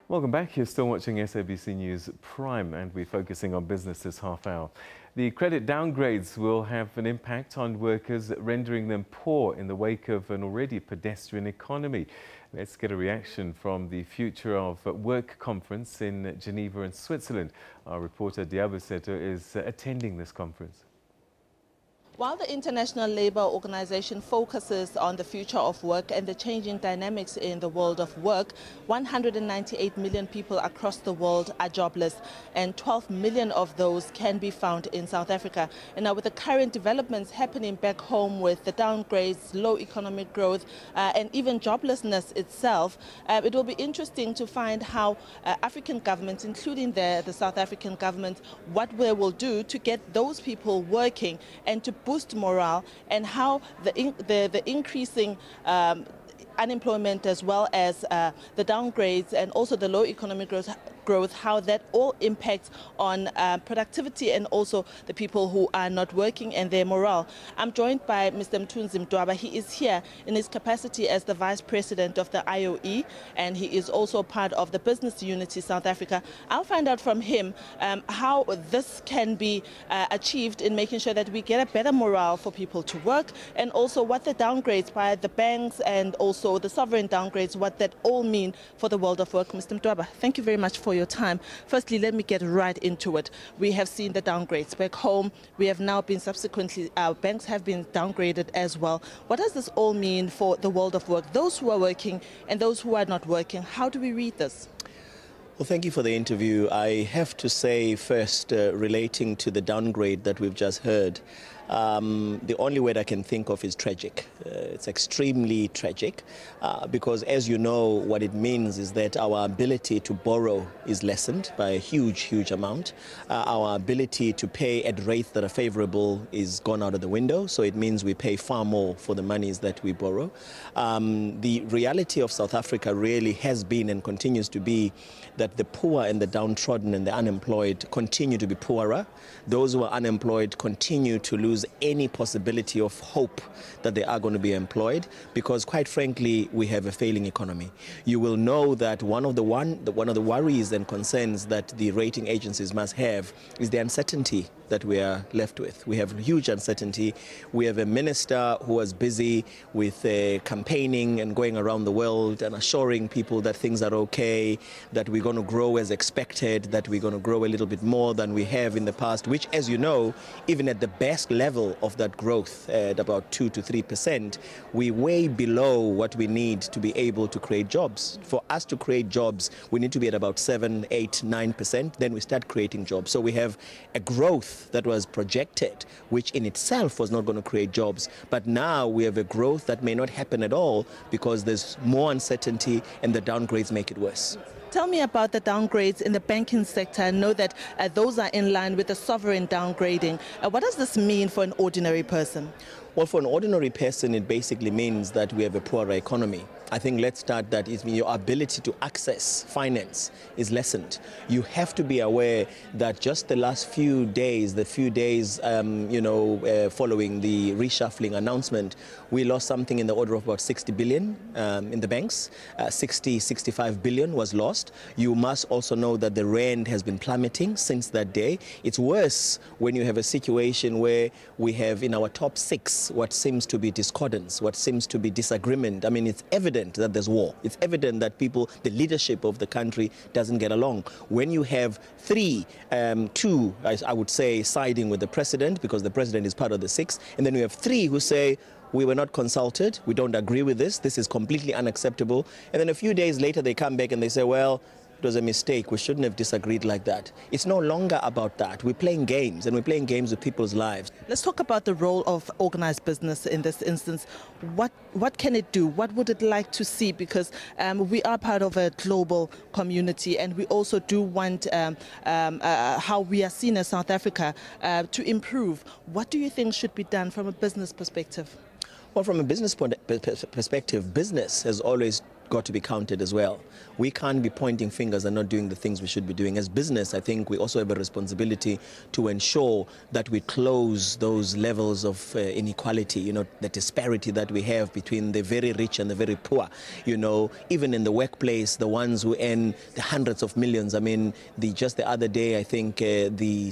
Welcome back. You're still watching SABC News Prime, and we're focusing on business this half hour. The credit downgrades will have an impact on workers, rendering them poor in the wake of an already pedestrian economy. Let's get a reaction from the Future of Work conference in Geneva and Switzerland. Our reporter Liabo Setho is attending this conference. While the International Labour Organization focuses on the future of work and the changing dynamics in the world of work, 198 million people across the world are jobless, and 12 million of those can be found in South Africa. And now with the current developments happening back home with the downgrades, low economic growth, and even joblessness itself, it will be interesting to find how African governments, including the South African government, what they will do to get those people working and to boost morale, and how the increasing unemployment as well as the downgrades and also the low economic growth, how that all impacts on productivity and also the people who are not working and their morale. I'm joined by Mr. Mthunzi Mdwaba. He is here in his capacity as the Vice President of the IOE, and he is also part of the Business Unity South Africa. I'll find out from him how this can be achieved in making sure that we get a better morale for people to work, and also what the downgrades by the banks and also the sovereign downgrades, what that all mean for the world of work. Mr. Mdwaba, thank you very much for your time. Firstly, let me get right into it. We have seen the downgrades back home. We have now been subsequently, our banks have been downgraded as well. What does this all mean for the world of work? Those who are working and those who are not working, how do we read this? Well, thank you for the interview. I have to say first, relating to the downgrade that we've just heard, the only word I can think of is tragic. It's extremely tragic because, as you know, what it means is that our ability to borrow is lessened by a huge amount. Our ability to pay at rates that are favorable is gone out of the window, so it means we pay far more for the monies that we borrow. The reality of South Africa really has been and continues to be that the poor and the downtrodden and the unemployed continue to be poorer. Those who are unemployed continue to lose any possibility of hope that they are going to be employed, because quite frankly we have a failing economy. You will know that one of the worries and concerns that the rating agencies must have is the uncertainty that we are left with. We have huge uncertainty. We have a minister who was busy with campaigning and going around the world and assuring people that things are okay, that we're going to grow as expected, that we're going to grow a little bit more than we have in the past, which, as you know, even at the best level of that growth at about 2 to 3%, we're way below what we need to be able to create jobs. For us to create jobs, we need to be at about 7, 8, 9%. Then we start creating jobs. So we have a growth that was projected, which in itself was not going to create jobs. But now we have a growth that may not happen at all because there's more uncertainty and the downgrades make it worse. Tell me about the downgrades in the banking sector. I know that those are in line with the sovereign downgrading. What does this mean for an ordinary person? Well, for an ordinary person, it basically means that we have a poorer economy. I think let's start that is your ability to access finance is lessened. You have to be aware that just the last few days, following the reshuffling announcement, we lost something in the order of about 60 billion in the banks. 65 billion was lost. You must also know that the rand has been plummeting since that day. It's worse when you have a situation where we have in our top 6 what seems to be discordance, what seems to be disagreement. I mean, it's evident that there's war. It's evident that the leadership of the country doesn't get along. When you have 2, I would say, siding with the president, because the president is part of the 6, and then you have 3 who say, we were not consulted, we don't agree with this is completely unacceptable. And then a few days later they come back and they say, well, it was a mistake, we shouldn't have disagreed like that. It's no longer about that. We're playing games, and we're playing games with people's lives. Let's talk about the role of organized business in this instance. What can it do? What would it like to see? Because we are part of a global community, and we also do want how we are seen as South Africa to improve. What do you think should be done from a business perspective? Well, from a business perspective, business has always got to be counted as well. We can't be pointing fingers and not doing the things we should be doing. As business, I think we also have a responsibility to ensure that we close those levels of inequality, you know, the disparity that we have between the very rich and the very poor. You know, even in the workplace, the ones who earn the hundreds of millions. I mean, just the other day, I think the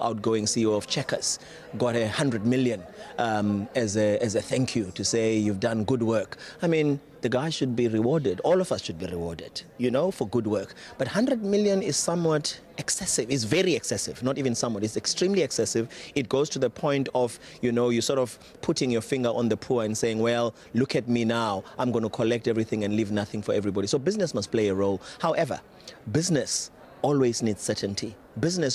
outgoing CEO of Checkers got 100 million as a thank you to say you've done good work. I mean, the guy should be rewarded. All of us should be rewarded, you know, for good work. But 100 million is somewhat excessive. It's very excessive, not even somewhat. It's extremely excessive. It goes to the point of, you know, you sort of putting your finger on the poor and saying, well, look at me now. I'm going to collect everything and leave nothing for everybody. So business must play a role. However, business always needs certainty.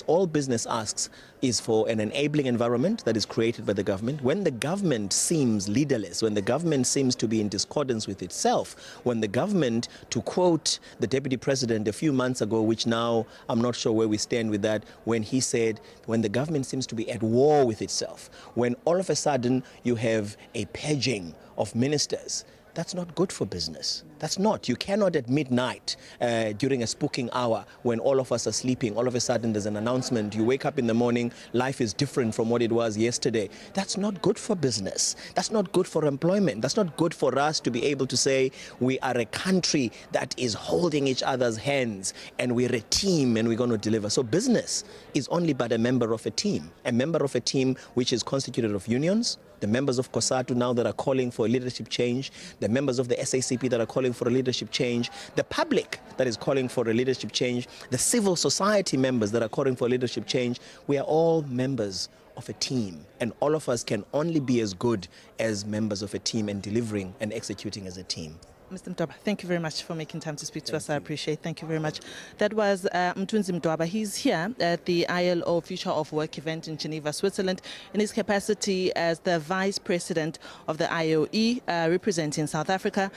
All business asks is for an enabling environment that is created by the government. When the government seems leaderless, when the government seems to be in discordance with itself, when the government, to quote the Deputy President a few months ago, which now I'm not sure where we stand with that, when he said, when the government seems to be at war with itself, when all of a sudden you have a purging of ministers, that's not good for business. That's not. You cannot at midnight during a spooking hour when all of us are sleeping, all of a sudden there's an announcement. You wake up in the morning, life is different from what it was yesterday. That's not good for business. That's not good for employment. That's not good for us to be able to say we are a country that is holding each other's hands and we're a team and we're going to deliver. So business is only but a member of a team which is constituted of unions, the members of COSATU now that are calling for leadership change, the members of the SACP that are calling for a leadership change, the public that is calling for a leadership change, the civil society members that are calling for leadership change. We are all members of a team, and all of us can only be as good as members of a team and delivering and executing as a team. Mr. Mdwaba, thank you very much for making time to speak to us. I appreciate it. Thank you very much. That was Mthunzi Mdwaba. He's here at the ILO Future of Work event in Geneva, Switzerland, in his capacity as the Vice President of the IOE, representing South Africa.